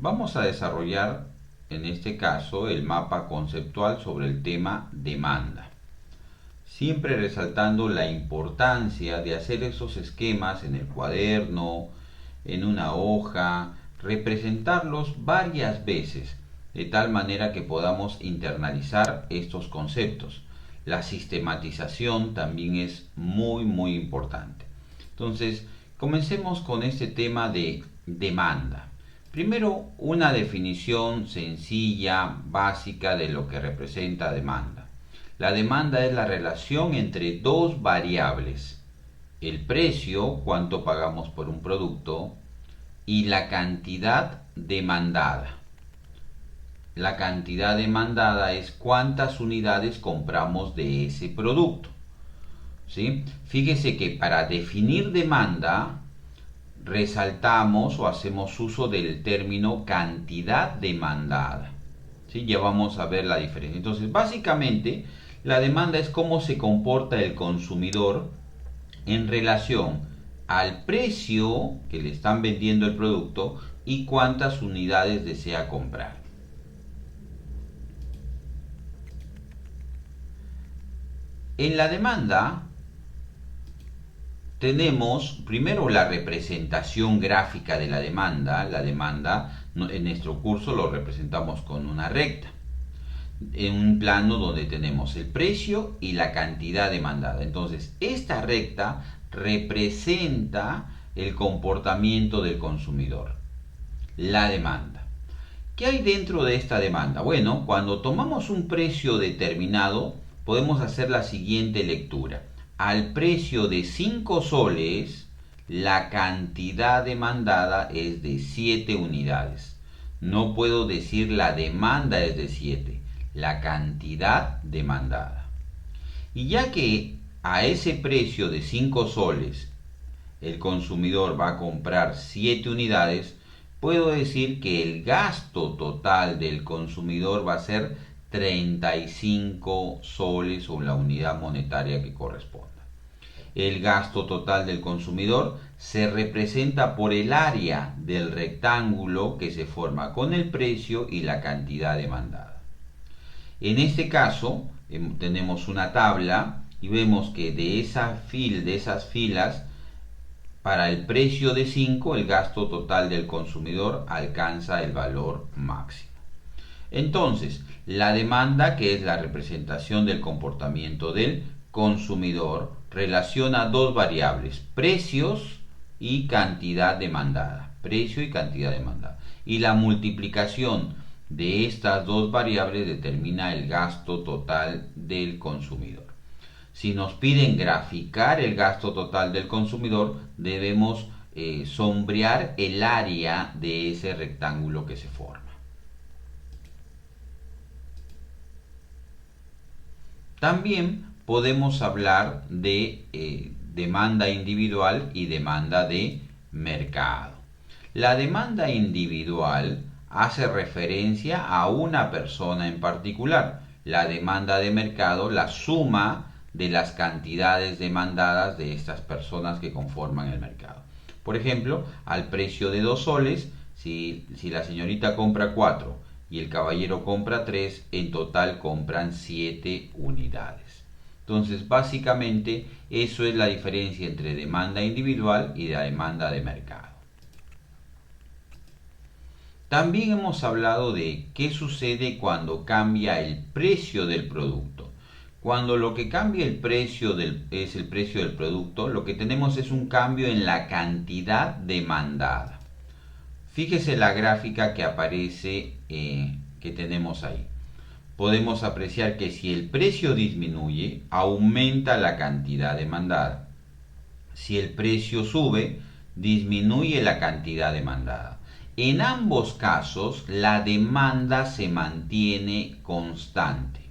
Vamos a desarrollar en este caso el mapa conceptual sobre el tema demanda, siempre resaltando la importancia de hacer esos esquemas en el cuaderno, en una hoja, representarlos varias veces, de tal manera que podamos internalizar estos conceptos. La sistematización también es muy importante. Entonces, comencemos con este tema de demanda. Primero, una definición sencilla, básica de lo que representa demanda. La demanda es la relación entre dos variables: el precio, cuánto pagamos por un producto, y la cantidad demandada. La cantidad demandada es cuántas unidades compramos de ese producto. ¿Sí? Fíjese que para definir demanda resaltamos o hacemos uso del término cantidad demandada. ¿Sí? Ya vamos a ver la diferencia. Entonces, básicamente, la demanda es cómo se comporta el consumidor en relación al precio que le están vendiendo el producto y cuántas unidades desea comprar. En la demanda tenemos primero la representación gráfica de la demanda. La demanda en nuestro curso lo representamos con una recta, en un plano donde tenemos el precio y la cantidad demandada. Entonces, esta recta representa el comportamiento del consumidor, la demanda. ¿Qué hay dentro de esta demanda? Bueno, cuando tomamos un precio determinado, podemos hacer la siguiente lectura. Al precio de 5 soles, la cantidad demandada es de 7 unidades. No puedo decir la demanda es de 7, la cantidad demandada. Y ya que a ese precio de 5 soles el consumidor va a comprar 7 unidades, puedo decir que el gasto total del consumidor va a ser 35 soles o la unidad monetaria que corresponda. El gasto total del consumidor se representa por el área del rectángulo que se forma con el precio y la cantidad demandada. En este caso, tenemos una tabla y vemos que de esas filas, para el precio de 5, el gasto total del consumidor alcanza el valor máximo. Entonces, la demanda, que es la representación del comportamiento del consumidor, relaciona dos variables: precios y cantidad demandada. Precio y cantidad demandada. Y la multiplicación de estas dos variables determina el gasto total del consumidor. Si nos piden graficar el gasto total del consumidor, debemos sombrear el área de ese rectángulo que se forma. También podemos hablar de demanda individual y demanda de mercado. La demanda individual hace referencia a una persona en particular. La demanda de mercado, la suma de las cantidades demandadas de estas personas que conforman el mercado. Por ejemplo, al precio de 2 soles, si la señorita compra 4 y el caballero compra 3, en total compran 7 unidades. Entonces, básicamente, eso es la diferencia entre demanda individual y la demanda de mercado. También hemos hablado de qué sucede cuando cambia el precio del producto. Cuando lo que cambia el precio es el precio del producto, lo que tenemos es un cambio en la cantidad demandada. Fíjese la gráfica que aparece, que tenemos ahí. Podemos apreciar que si el precio disminuye, aumenta la cantidad demandada. Si el precio sube, disminuye la cantidad demandada. En ambos casos, la demanda se mantiene constante.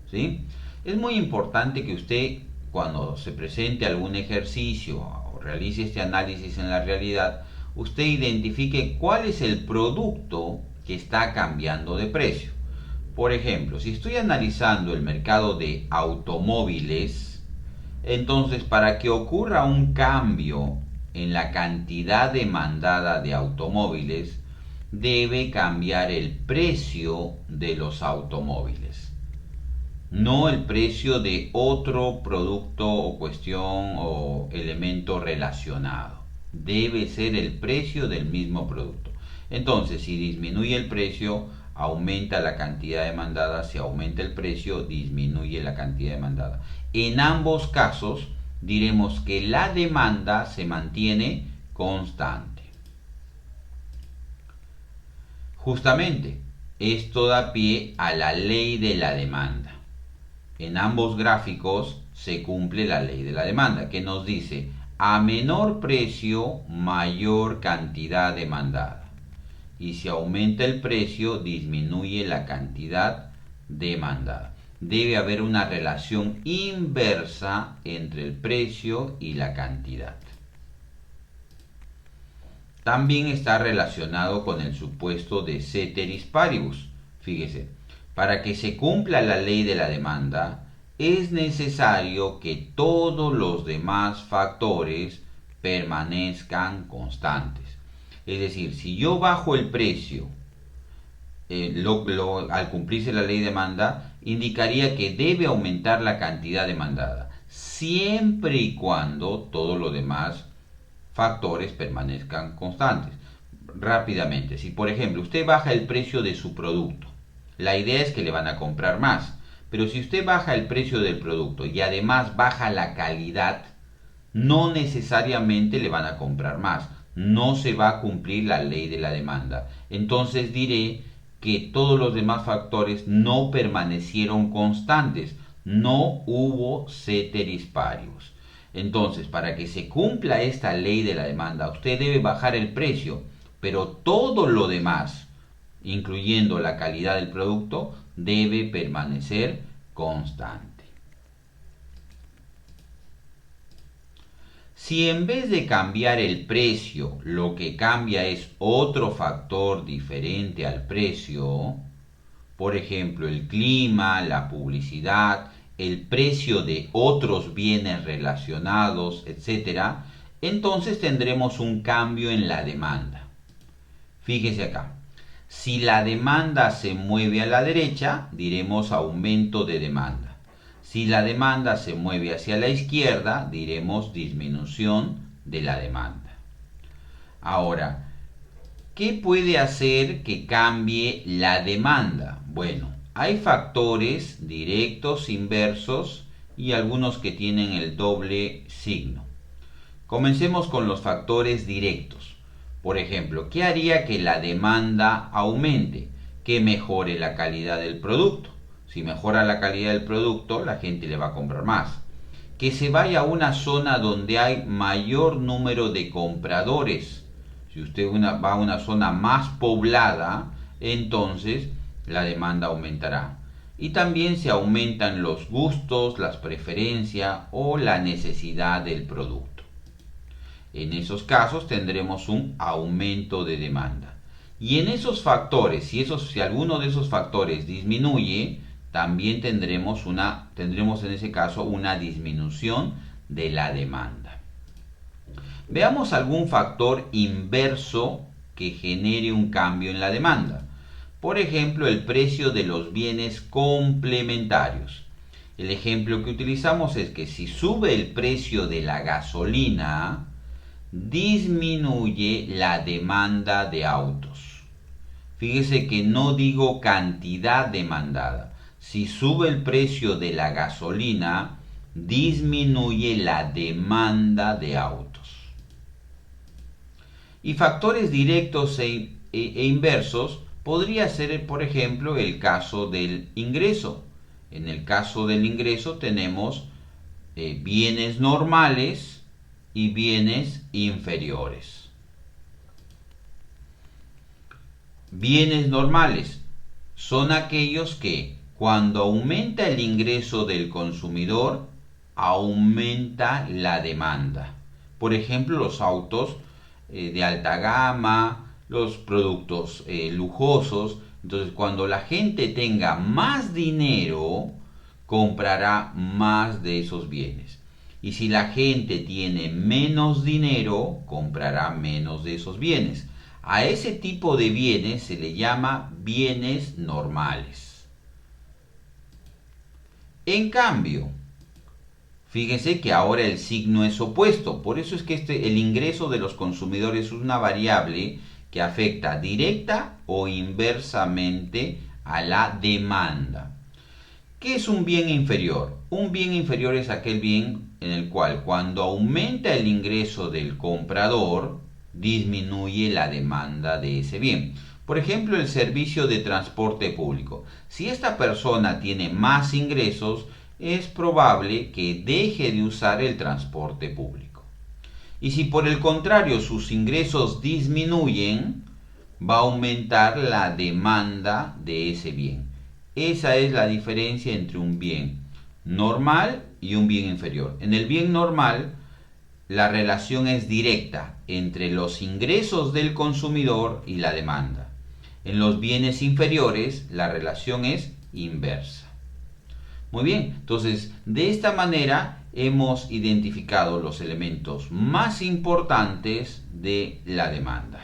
¿Sí? Es muy importante que usted, cuando se presente algún ejercicio o realice este análisis en la realidad, usted identifique cuál es el producto que está cambiando de precio. Por ejemplo, si estoy analizando el mercado de automóviles, entonces para que ocurra un cambio en la cantidad demandada de automóviles, debe cambiar el precio de los automóviles, no el precio de otro producto o cuestión o elemento relacionado. Debe ser el precio del mismo producto. Entonces, si disminuye el precio, aumenta la cantidad demandada. Si aumenta el precio, disminuye la cantidad demandada. En ambos casos, diremos que la demanda se mantiene constante. Justamente, esto da pie a la ley de la demanda. En ambos gráficos se cumple la ley de la demanda, que nos dice: a menor precio, mayor cantidad demandada. Y si aumenta el precio, disminuye la cantidad demandada. Debe haber una relación inversa entre el precio y la cantidad. También está relacionado con el supuesto de ceteris paribus. Fíjese, para que se cumpla la ley de la demanda, es necesario que todos los demás factores permanezcan constantes. Es decir, si yo bajo el precio al cumplirse la ley de demanda, indicaría que debe aumentar la cantidad demandada, siempre y cuando todos los demás factores permanezcan constantes. Rápidamente, si por ejemplo usted baja el precio de su producto, la idea es que le van a comprar más. Pero si usted baja el precio del producto y además baja la calidad, no necesariamente le van a comprar más. No se va a cumplir la ley de la demanda. Entonces diré que todos los demás factores no permanecieron constantes. No hubo ceteris paribus. Entonces, para que se cumpla esta ley de la demanda, usted debe bajar el precio, pero todo lo demás, incluyendo la calidad del producto, debe permanecer constante. Si en vez de cambiar el precio, lo que cambia es otro factor diferente al precio, por ejemplo, el clima, la publicidad, el precio de otros bienes relacionados, etc., entonces tendremos un cambio en la demanda. Fíjese acá. Si la demanda se mueve a la derecha, diremos aumento de demanda. Si la demanda se mueve hacia la izquierda, diremos disminución de la demanda. Ahora, ¿qué puede hacer que cambie la demanda? Bueno, hay factores directos, inversos y algunos que tienen el doble signo. Comencemos con los factores directos. Por ejemplo, ¿qué haría que la demanda aumente? Que mejore la calidad del producto. Si mejora la calidad del producto, la gente le va a comprar más. Que se vaya a una zona donde hay mayor número de compradores. Si usted va a una zona más poblada, entonces la demanda aumentará. Y también se aumentan los gustos, las preferencias o la necesidad del producto. En esos casos tendremos un aumento de demanda. Y en esos factores, si alguno de esos factores disminuye, también tendremos en ese caso una disminución de la demanda. Veamos algún factor inverso que genere un cambio en la demanda. Por ejemplo, el precio de los bienes complementarios. El ejemplo que utilizamos es que si sube el precio de la gasolina, disminuye la demanda de autos. Fíjese que no digo cantidad demandada. Si sube el precio de la gasolina, disminuye la demanda de autos. Y factores directos e inversos podría ser, por ejemplo, el caso del ingreso. En el caso del ingreso tenemos bienes normales y bienes inferiores. Bienes normales son aquellos que cuando aumenta el ingreso del consumidor, aumenta la demanda. Por ejemplo, los autos de alta gama, los productos lujosos. Entonces, cuando la gente tenga más dinero, comprará más de esos bienes. Y si la gente tiene menos dinero, comprará menos de esos bienes. A ese tipo de bienes se le llama bienes normales. En cambio, fíjense que ahora el signo es opuesto. Por eso es que el ingreso de los consumidores es una variable que afecta directa o inversamente a la demanda. ¿Qué es un bien inferior? Un bien inferior es aquel bien en el cual cuando aumenta el ingreso del comprador, disminuye la demanda de ese bien. Por ejemplo, el servicio de transporte público. Si esta persona tiene más ingresos, es probable que deje de usar el transporte público. Y si por el contrario sus ingresos disminuyen, va a aumentar la demanda de ese bien. Esa es la diferencia entre un bien normal y un bien inferior. En el bien normal, la relación es directa entre los ingresos del consumidor y la demanda. En los bienes inferiores, la relación es inversa. Muy bien, entonces de esta manera hemos identificado los elementos más importantes de la demanda.